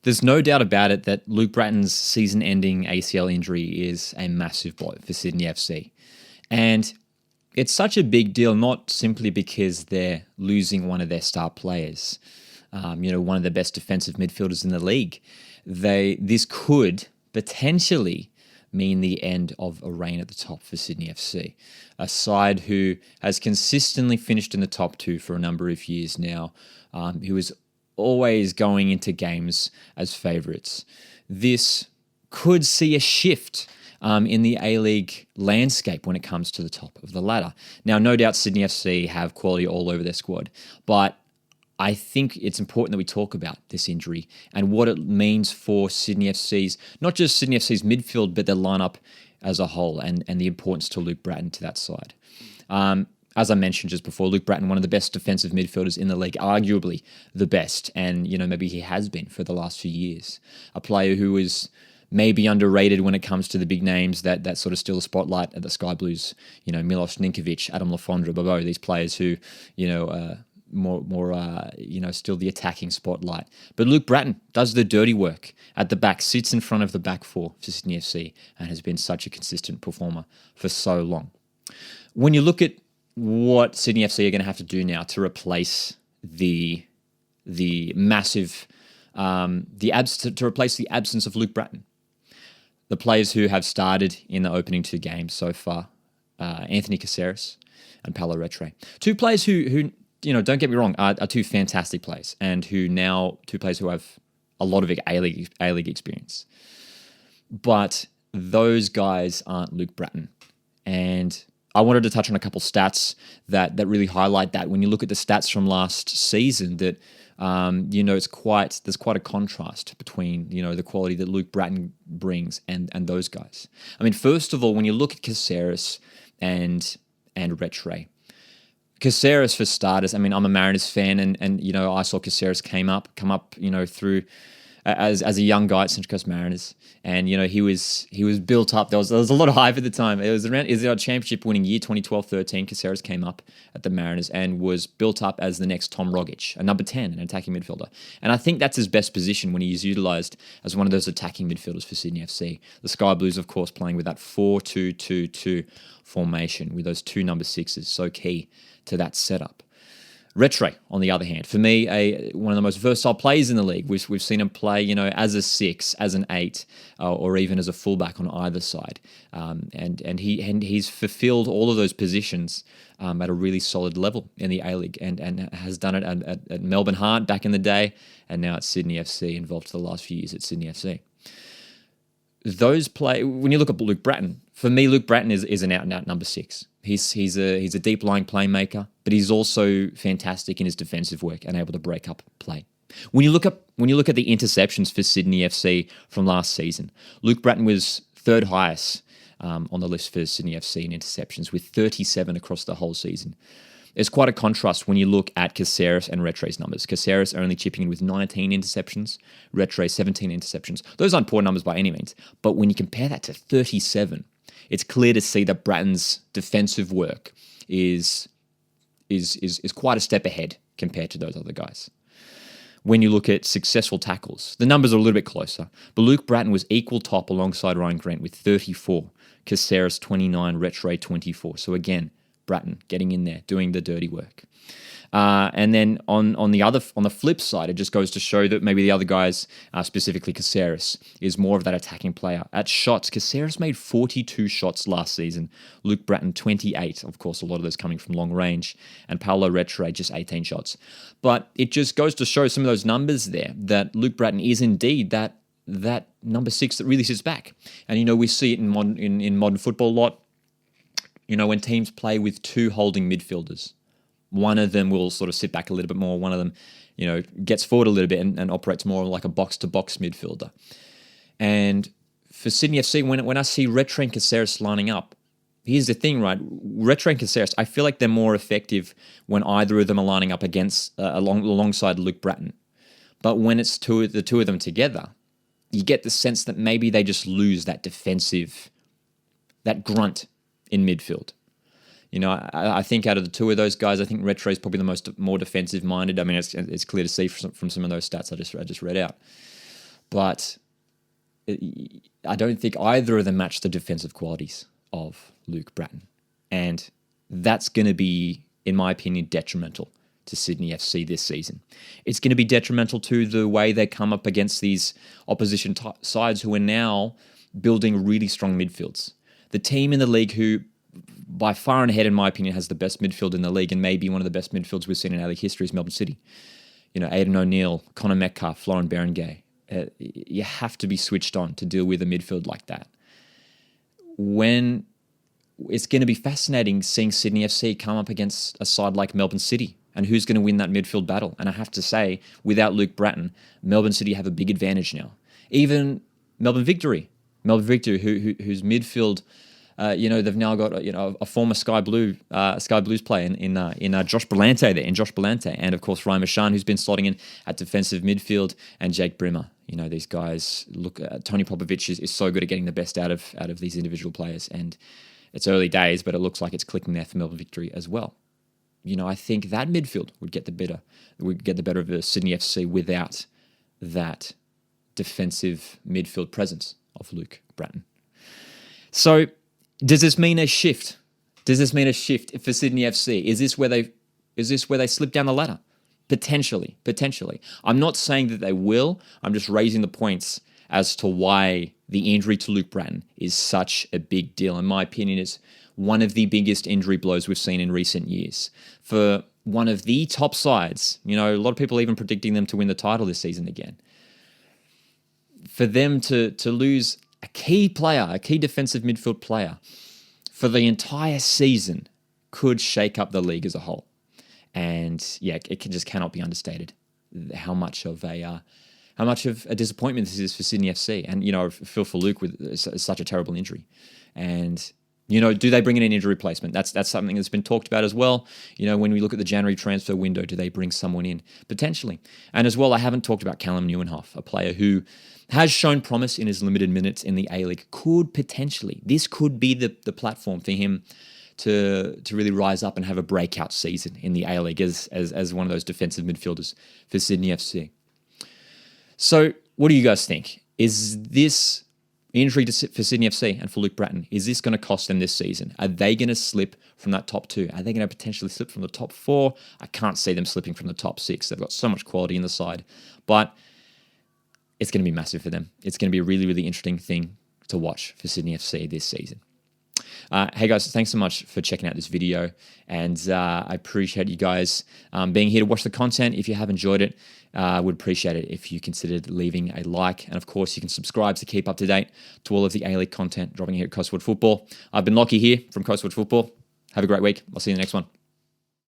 There's no doubt about it that Luke Brattan's season-ending ACL injury is a massive blow for Sydney FC. And it's such a big deal, not simply because they're losing one of their star players, one of the best defensive midfielders in the league. This could potentially mean the end of a reign at the top for Sydney FC, a side who has consistently finished in the top two for a number of years now, who is always going into games as favourites. This could see a shift in the A-League landscape when it comes to the top of the ladder. Now, no doubt Sydney FC have quality all over their squad, but I think it's important that we talk about this injury and what it means for Sydney FC's, not just Sydney FC's midfield, but their lineup as a whole, and the importance to Luke Brattan to that side. As I mentioned just before, Luke Brattan, one of the best defensive midfielders in the league, arguably the best, and maybe he has been for the last few years. A player who is maybe underrated when it comes to the big names that sort of steal the spotlight at the Sky Blues. Milos Ninkovic, Adam Lafondra, Bobo, these players who, still the attacking spotlight. But Luke Brattan does the dirty work at the back, sits in front of the back four for Sydney FC, and has been such a consistent performer for so long. When you look at what Sydney FC are going to have to do now to replace the massive to replace the absence of Luke Brattan, the players who have started in the opening two games so far, Anthony Caceres and Paulo Retre, two players who don't get me wrong, are two fantastic players, and two players who have a lot of A-League experience. But those guys aren't Luke Brattan. And I wanted to touch on a couple stats that really highlight that. When you look at the stats from last season, that there's quite a contrast between the quality that Luke Brattan brings and those guys. I mean, first of all, when you look at Caceres and Retre, Caceres for starters. I mean, I'm a Mariners fan, and I saw Caceres come up through as a young guy at Central Coast Mariners, and he was built up. There was a lot of hype at the time. It was our championship winning year, 2012-13. Caceres came up at the Mariners and was built up as the next Tom Rogic, a number 10, an attacking midfielder. And I think that's his best position when he's utilised as one of those attacking midfielders for Sydney FC. The Sky Blues, of course, playing with that 4-2-2-2 formation with those two number sixes, so key to that setup. Retre, on the other hand, for me, one of the most versatile players in the league. We've seen him play, as a 6, as an 8, or even as a fullback on either side, and he's fulfilled all of those positions at a really solid level in the A-League, and has done it at Melbourne Heart back in the day, and now at Sydney FC, involved for the last few years at Sydney FC. When you look at Luke Brattan, for me, Luke Brattan is an out-and-out number 6. He's a deep-lying playmaker, but he's also fantastic in his defensive work and able to break up play. When you look at the interceptions for Sydney FC from last season, Luke Brattan was third highest on the list for Sydney FC in interceptions, with 37 across the whole season. There's quite a contrast when you look at Caceres and Retre's numbers. Caceres only chipping in with 19 interceptions, Retre 17 interceptions. Those aren't poor numbers by any means, but when you compare that to 37, it's clear to see that Brattan's defensive work is quite a step ahead compared to those other guys. When you look at successful tackles, the numbers are a little bit closer, but Luke Brattan was equal top alongside Ryan Grant with 34, Caceres 29, Retre 24. So again, Brattan getting in there, doing the dirty work. And then on the flip side, it just goes to show that maybe the other guys, specifically Caceres, is more of that attacking player. At shots, Caceres made 42 shots last season. Luke Brattan 28, of course, a lot of those coming from long range, and Paulo Retre just 18 shots. But it just goes to show some of those numbers there that Luke Brattan is indeed that number 6 that really sits back. And we see it in modern football a lot. When teams play with two holding midfielders, one of them will sort of sit back a little bit more. One of them, gets forward a little bit and operates more like a box-to-box midfielder. And for Sydney FC, when I see Retre and Caceres lining up, here's the thing, right? Retre and Caceres, I feel like they're more effective when either of them are lining up against alongside Luke Brattan. But when it's the two of them together, you get the sense that maybe they just lose that defensive, that grunt in midfield. I think out of the two of those guys, I think Retre is probably the more defensive minded. I mean, it's clear to see from some of those stats I just read out. but I don't think either of them match the defensive qualities of Luke Brattan. And that's going to be, in my opinion, detrimental to Sydney FC this season. It's going to be detrimental to the way they come up against these opposition sides who are now building really strong midfields. The team in the league who, by far and ahead, in my opinion, has the best midfield in the league and maybe one of the best midfields we've seen in A-League history is Melbourne City. You know, Aidan O'Neill, Connor Metcalf, Florian Berengay. You have to be switched on to deal with a midfield like that. When it's going to be fascinating seeing Sydney FC come up against a side like Melbourne City and who's going to win that midfield battle. And I have to say, without Luke Brattan, Melbourne City have a big advantage now. Even Melbourne Victory, whose midfield, they've now got a former Sky Blues player in Josh Bellante, and of course Ryan Mashan, who's been slotting in at defensive midfield, and Jake Brimmer. You know, these guys look. Tony Popovic is so good at getting the best out of these individual players, and it's early days, but it looks like it's clicking there for Melbourne Victory as well. You know, I think that midfield would get the better of Sydney FC without that defensive midfield presence of Luke Brattan. So, does this mean a shift? Does this mean a shift for Sydney FC? Is this where they slip down the ladder? Potentially. I'm not saying that they will. I'm just raising the points as to why the injury to Luke Brattan is such a big deal. In my opinion, it's one of the biggest injury blows we've seen in recent years. For one of the top sides, you know, a lot of people even predicting them to win the title this season again. For them to lose a key defensive midfield player for the entire season could shake up the league as a whole. And yeah, it just cannot be understated how much of a disappointment this is for Sydney FC. And, you know, I feel for Luke with such a terrible injury. And, you know, do they bring in an injury replacement? That's something that's been talked about as well. You know, when we look at the January transfer window, do they bring someone in? Potentially. And as well, I haven't talked about Callum Neuenhoff, a player who has shown promise in his limited minutes in the A-League. This could be the platform for him to really rise up and have a breakout season in the A-League as one of those defensive midfielders for Sydney FC. So what do you guys think? Is this injury for Sydney FC and for Luke Brattan, is this going to cost them this season? Are they going to slip from that top 2? Are they going to potentially slip from the top 4? I can't see them slipping from the top 6. They've got so much quality in the side. But it's going to be massive for them. It's going to be a really, really interesting thing to watch for Sydney FC this season. Hey guys, thanks so much for checking out this video, and I appreciate you guys being here to watch the content. If you have enjoyed it, I would appreciate it if you considered leaving a like, and of course you can subscribe to keep up to date to all of the A-League content dropping here at Coastwood Football. I've been Lockie here from Coastwood Football. Have a great week. I'll see you in the next one.